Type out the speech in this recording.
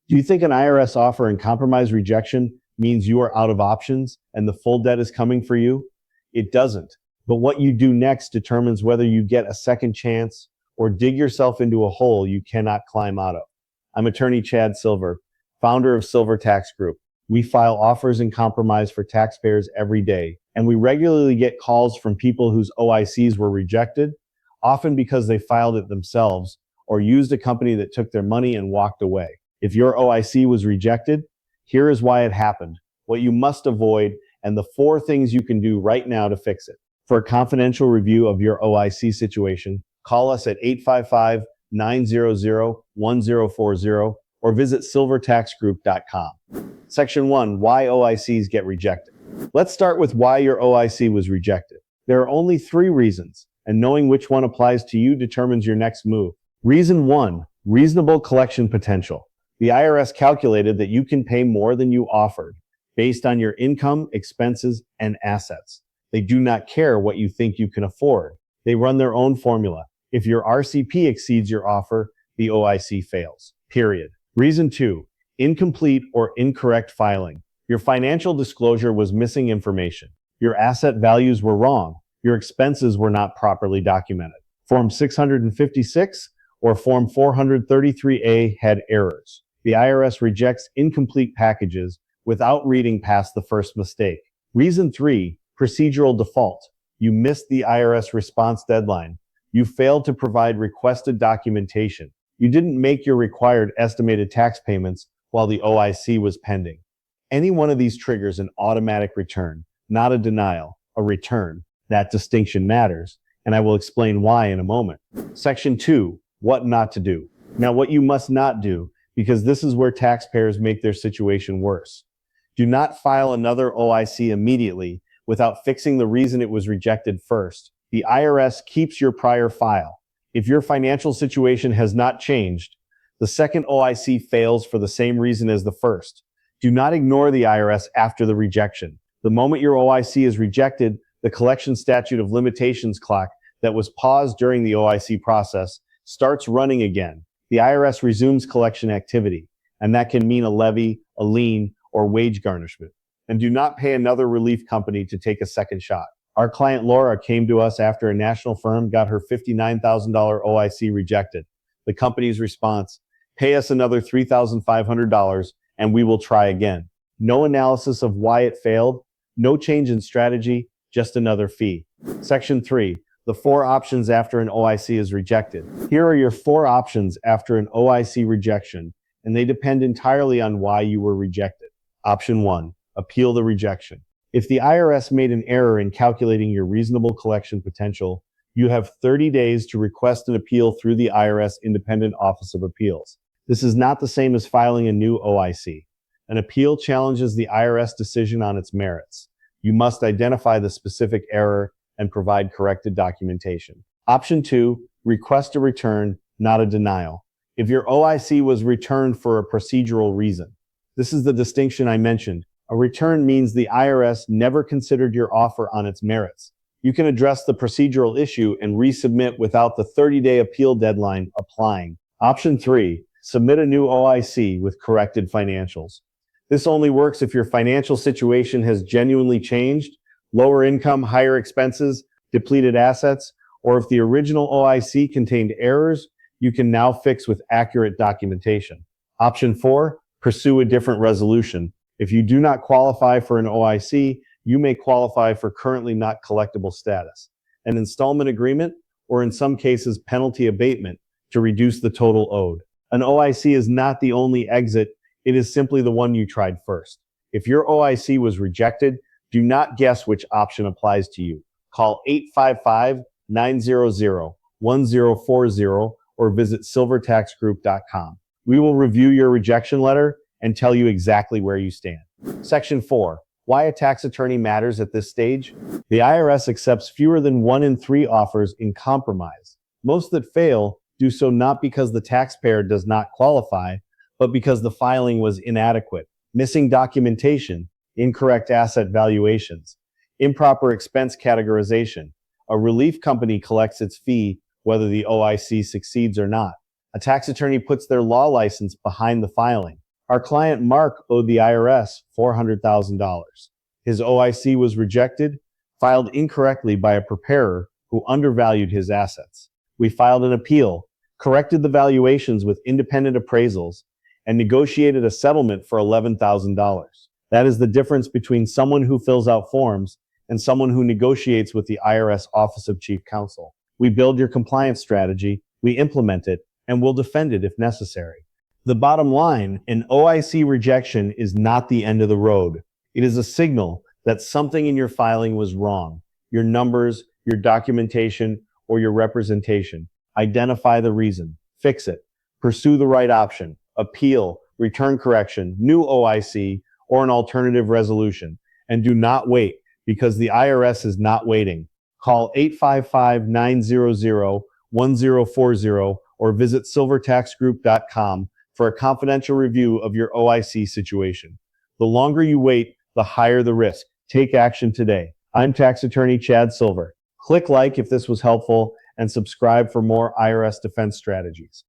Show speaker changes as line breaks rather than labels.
Do you think an IRS offer and compromise rejection means you are out of options and the full debt is coming for you? It doesn't. But what you do next determines whether you get a second chance or dig yourself into a hole you cannot climb out of. I'm attorney Chad Silver, founder of Silver Tax Group. We file offers and compromise for taxpayers every day, and we regularly get calls from people whose OICs were rejected, often because they filed it themselves or used a company that took their money and walked away. If your OIC was rejected, here is why it happened, what you must avoid, and the 4 things you can do right now to fix it. For a confidential review of your OIC situation, call us at 855-900-1040 or visit silvertaxgroup.com. Section 1. Why OICs get rejected. Let's start with why your OIC was rejected. There are only 3 reasons, and knowing which one applies to you determines your next move. Reason 1. Reasonable collection potential. The IRS calculated that you can pay more than you offered based on your income, expenses, and assets. They do not care what you think you can afford. They run their own formula. If your RCP exceeds your offer, the OIC fails. Period. Reason 2. Incomplete or incorrect filing. Your financial disclosure was missing information. Your asset values were wrong. Your expenses were not properly documented. Form 656 or Form 433A had errors. The IRS rejects incomplete packages without reading past the first mistake. Reason 3. Procedural default. You missed the IRS response deadline. You failed to provide requested documentation. You didn't make your required estimated tax payments while the OIC was pending. Any one of these triggers an automatic return, not a denial, a return. That distinction matters, and I will explain why in a moment. Section 2. What not to do. Now, what you must not do, because this is where taxpayers make their situation worse. Do not file another OIC immediately without fixing the reason it was rejected first. The IRS keeps your prior file. If your financial situation has not changed, the second OIC fails for the same reason as the first. Do not ignore the IRS after the rejection. The moment your OIC is rejected, the collection statute of limitations clock that was paused during the OIC process starts running again. The IRS resumes collection activity, and that can mean a levy, a lien, or wage garnishment. And do not pay another relief company to take a second shot. Our client Laura came to us after a national firm got her $59,000 OIC rejected. The company's response, pay us another $3,500 and we will try again. No analysis of why it failed, no change in strategy, just another fee. Section 3. The 4 options after an OIC is rejected. Here are your 4 options after an OIC rejection, and they depend entirely on why you were rejected. Option 1. Appeal the rejection. If the IRS made an error in calculating your reasonable collection potential, you have 30 days to request an appeal through the IRS Independent Office of Appeals. This is not the same as filing a new OIC. An appeal challenges the IRS decision on its merits. You must identify the specific error and provide corrected documentation. Option 2, request a return, not a denial. If your OIC was returned for a procedural reason, this is the distinction I mentioned. A return means the IRS never considered your offer on its merits. You can address the procedural issue and resubmit without the 30-day appeal deadline applying. Option 3, submit a new OIC with corrected financials. This only works if your financial situation has genuinely changed, lower income, higher expenses, depleted assets, or if the original OIC contained errors, you can now fix with accurate documentation. Option 4, pursue a different resolution. If you do not qualify for an OIC, you may qualify for currently not collectible status, an installment agreement, or in some cases, penalty abatement to reduce the total owed. An OIC is not the only exit, it is simply the one you tried first. If your OIC was rejected, do not guess which option applies to you. Call 855-900-1040 or visit silvertaxgroup.com. We will review your rejection letter and tell you exactly where you stand. Section 4. Why a tax attorney matters at this stage? The IRS accepts fewer than 1 in 3 offers in compromise. Most that fail do so not because the taxpayer does not qualify, but because the filing was inadequate, missing documentation, incorrect asset valuations, improper expense categorization. A relief company collects its fee whether the OIC succeeds or not. A tax attorney puts their law license behind the filing. Our client Mark owed the IRS $400,000. His OIC was rejected, filed incorrectly by a preparer who undervalued his assets. We filed an appeal, corrected the valuations with independent appraisals, and negotiated a settlement for $11,000. That is the difference between someone who fills out forms and someone who negotiates with the IRS Office of Chief Counsel. We build your compliance strategy, we implement it, and we'll defend it if necessary. The bottom line, an OIC rejection is not the end of the road. It is a signal that something in your filing was wrong. Your numbers, your documentation, or your representation. Identify the reason. Fix it. Pursue the right option. Appeal, return correction, new OIC, or an alternative resolution. And do not wait, because the IRS is not waiting. Call 855-900-1040 or visit silvertaxgroup.com for a confidential review of your OIC situation. The longer you wait, the higher the risk. Take action today. I'm tax attorney Chad Silver. Click like if this was helpful and subscribe for more IRS defense strategies.